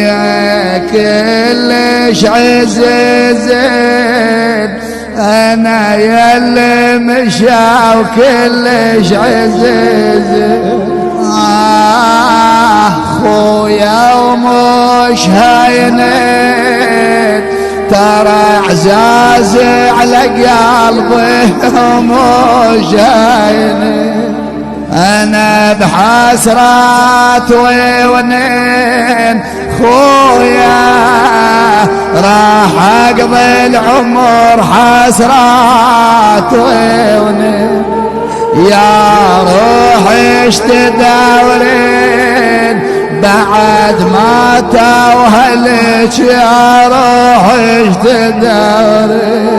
يا كلش عزيزين انا ياللي مشى وكلش عزيزين خويا ومش هينين ترى اعزازي على قلبي ومش هينين انا بحسرات وونين خويا راح اقضي العمر حسرات وونين يا روحي اشتدورين بعد ما توهلك يا روحي اشتدورين